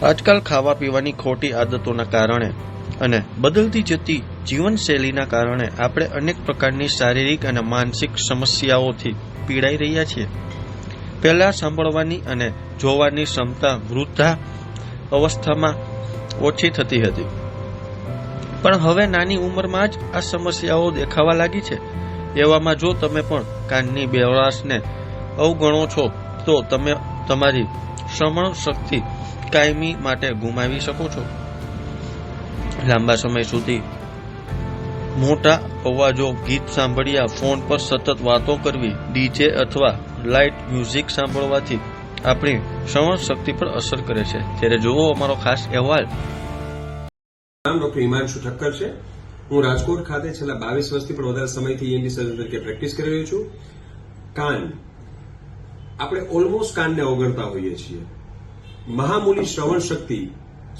આજકાલ ખાવા પીવાની ખોટી આદતોના કારણે અને બદલતી જતી જીવનશૈલીના કારણે આપણે અનેક પ્રકારની શારીરિક અને માનસિક સમસ્યાઓથી પીડાઈ રહ્યા છીએ. પહેલા સાંભળવાની અને જોવાની ક્ષમતા વૃદ્ધા અવસ્થામાં ઓછી થતી હતી, પણ હવે નાની ઉંમરમાં જ આ સમસ્યાઓ દેખાવા લાગી છે. એવામાં જો તમે પણ કાનની બેવડાશને અવગણો છો તો તમે તમારી શ્રવણ શક્તિ કાયમી માટે ગુમાવી શકો છો. લાંબા સમય સુધી મોટા અવાજો, ગીત સાંભળ્યા, ફોન પર સતત વાતો કરવી, ડીજે અથવા લાઇટ મ્યુઝિક સાંભળવાથી આપણી શ્રવણ શક્તિ પર અસર કરે છે. ત્યારે જુઓ અમારો ખાસ અહેવાલ. નામ ડોક્ટર હિમાંશુ ઠક્કર છે. હું રાજકોટ ખાતે છેલ્લા 22 વર્ષથી પણ વધારે સમયથી ENT સર્જન તરીકે પ્રેક્ટિસ કરી રહ્યો છું. કાન, આપણે ઓલમોસ્ટ કાનને અવગણતા હોઈએ છીએ. મહામૂલી શ્રવણ શક્તિ,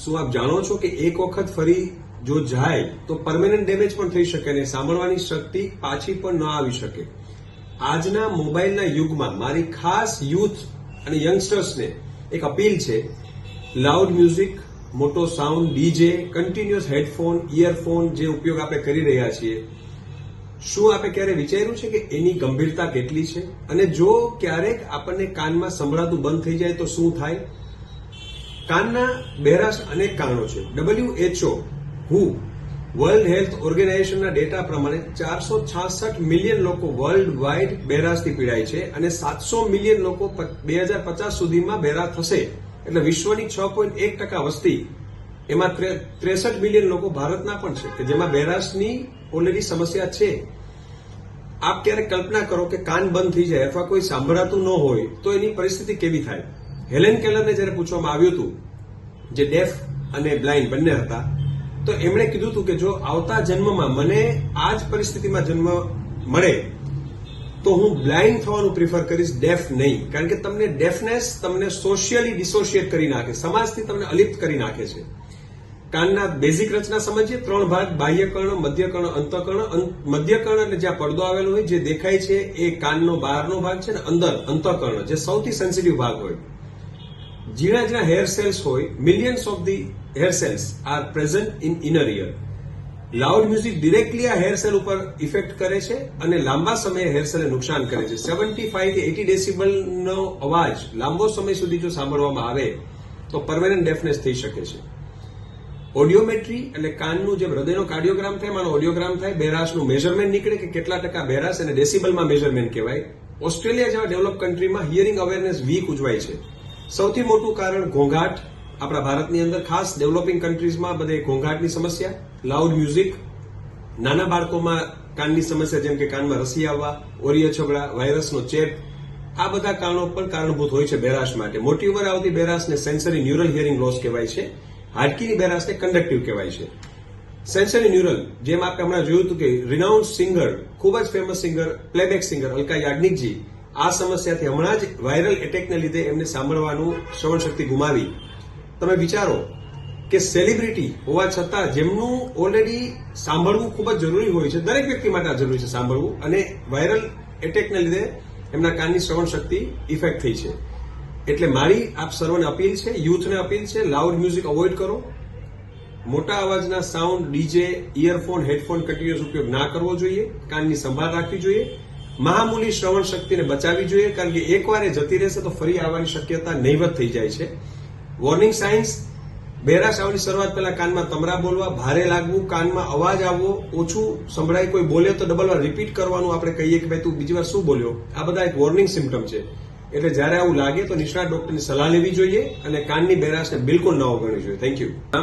શું આપ જાણો છો કે એક વખત ફરી જો જાય તો પરમેનન્ટ ડેમેજ પણ થઈ શકે અને સાંભળવાની શક્તિ પાછી પણ ન આવી શકે. આજના મોબાઈલના યુગમાં મારી ખાસ યુથ અને યંગસ્ટર્સને એક અપીલ છે. લાઉડ મ્યુઝિક, મોટો sound, DJ, continuous headphone, earphone જે ઉપયોગ આપણે કરી રહ્યા છીએ, શું આપણે ક્યારે વિચાર્યું છે કે એની ગંભીરતા કેટલી છે? અને જો ક્યારેક આપણને કાનમાં સંભળાતું બંધ થઈ જાય તો શું થાય? કાનના બહેરાશ અનેક કારણો છે. WHO વર્લ્ડ હેલ્થ ઓર્ગેનાઇઝેશનના ડેટા પ્રમાણે 466 મિલિયન લોકો વર્લ્ડ વાઇડ બહેરાશથી પીડાય છે અને 700 મિલિયન લોકો 2050 સુધીમાં બહેરા થશે. એટલે વિશ્વની 6.1% વસ્તી, એમાં 63 મિલિયન લોકો ભારતના પણ છે કે જેમાં બહેરાશની ઓલરેડી સમસ્યા છે. આપ ક્યારેક કલ્પના કરો કે કાન બંધ થઈ જાય અથવા કોઈ સાંભળાતું ન હોય તો એની પરિસ્થિતિ કેવી થાય? હેલેન કેલરને જયારે પૂછવામાં આવ્યું હતું, જે ડેફ અને બ્લાઇન્ડ બંને હતા, તો એમણે કીધું હતું કે જો આવતા જન્મમાં મને આ જ પરિસ્થિતિમાં જન્મ મળે તો હું બ્લાઇન્ડ થવાનું પ્રિફર કરીશ, ડેફ નહીં. કારણ કે તમને ડેફનેસ તમને સોશિયલી ડિસોશિએટ કરી નાખે, સમાજથી તમને અલિપ્ત કરી નાખે છે. કાનના બેઝિક રચના સમજીએ. 3 ભાગ: બાહ્યકર્ણ, મધ્યકર્ણ, અંતઃકર્ણ. મધ્યકર્ણ એટલે જ્યાં પડદો આવેલો હોય, જે દેખાય છે એ કાનનો બહારનો ભાગ છે, ને અંદર અંતઃકર્ણ જે સૌથી સેન્સિટિવ ભાગ હોય. ઝીણા ઝીણા હેર સેલ્સ હોય, millions of the hair cells are present in inner ear. Loud music directly આ હેર સેલ ઉપર ઇફેક્ટ કરે છે અને લાંબા સમયે હેર સેલને નુકસાન કરે છે. 75 થી 80 ડેસિબલનો અવાજ લાંબો સમય સુધી જો સાંભળવામાં આવે તો પરમેનન્ટ ડેફનેસ થઈ શકે છે. ઓડિયોમેટ્રી એટલે કાનનું જે હૃદયનો કાર્ડિયોગ્રામ થાય, માનો ઓડિયોગ્રામ થાય, બહેરાશનું મેઝરમેન્ટ નીકળે કે કેટલા ટકા બહેરાશ, અને ડેસિબલમાં મેઝરમેન્ટ કહેવાય. ઓસ્ટ્રેલિયા જેવા ડેવલપ કન્ટ્રીમાં હિયરિંગ અવેરનેસ વીક ઉજવાય છે. સૌથી મોટું કારણ ઘોંઘાટ. આપણા ભારતની અંદર ખાસ ડેવલપિંગ કન્ટ્રીઝમાં બધે ઘોંઘાટની સમસ્યા, લાઉડ મ્યુઝિક, નાના બાળકોમાં કાનની સમસ્યા જેમ કે કાનમાં રસી આવવા, ઓરિયા છબડા, વાયરસનો ચેપ, આ બધા કારણો પણ કારણભૂત હોય છે બહેરાશ માટે. મોટી ઉંમરે આવતી બહેરાશને સેન્સરી ન્યુરલ હિયરિંગ લોસ કહેવાય છે. હાડકીની બહેરાશને કંડક્ટિવ કહેવાય છે. સેન્સરી ન્યુરલ, જેમ આપણે હમણાં જોયું હતું કે રિનાઉન્ડ સિંગર, ખૂબ જ famous singer, playback singer Alka Yagnikji આ સમસ્યાથી હમણાં જ વાયરલ એટેકને લીધે એમને સાંભળવાનું શ્રવણ શક્તિ ગુમાવી. તમે વિચારો કે સેલિબ્રિટી હોવા છતાં જેમનું ઓલરેડી સાંભળવું ખૂબ જ જરૂરી હોય છે, દરેક વ્યક્તિ માટે આ જરૂરી છે સાંભળવું, અને વાયરલ એટેકને લીધે એમના કાનની શ્રવણ શક્તિ ઇફેક્ટ થઈ છે. એટલે મારી આપ સર્વને અપીલ છે, યુથને અપીલ છે, લાઉડ મ્યુઝિક અવોઇડ કરો. મોટા અવાજના sound, DJ, earphone, headphone continuous ઉપયોગ ના કરવો જોઈએ. કાનની સંભાળ રાખવી જોઈએ. મહામૂલી શ્રવણ શક્તિને બચાવવી જોઈએ, કારણ કે એકવાર એ જતી રહેશે તો ફરી આવવાની શક્યતા નહીવત થઈ જાય છે. વોર્નિંગ સાઇન્સ: બહેરાશ આવવાની શરૂઆત પહેલા કાનમાં તમરા બોલવા, ભારે લાગવું, કાનમાં અવાજ આવવો, ઓછું સંભળાય, કોઈ બોલે તો ડબલ વાર રિપીટ કરવાનું, આપણે કહીએ કે ભાઈ તું બીજી વાર શું બોલ્યો, આ બધા એક વોર્નિંગ સિમ્પટમ છે. એટલે જયારે આવું લાગે તો નિષ્ણાત ડોક્ટરની સલાહ લેવી જોઈએ અને કાનની બહેરાશને બિલકુલ ન અવગણવી જોઈએ. Thank you.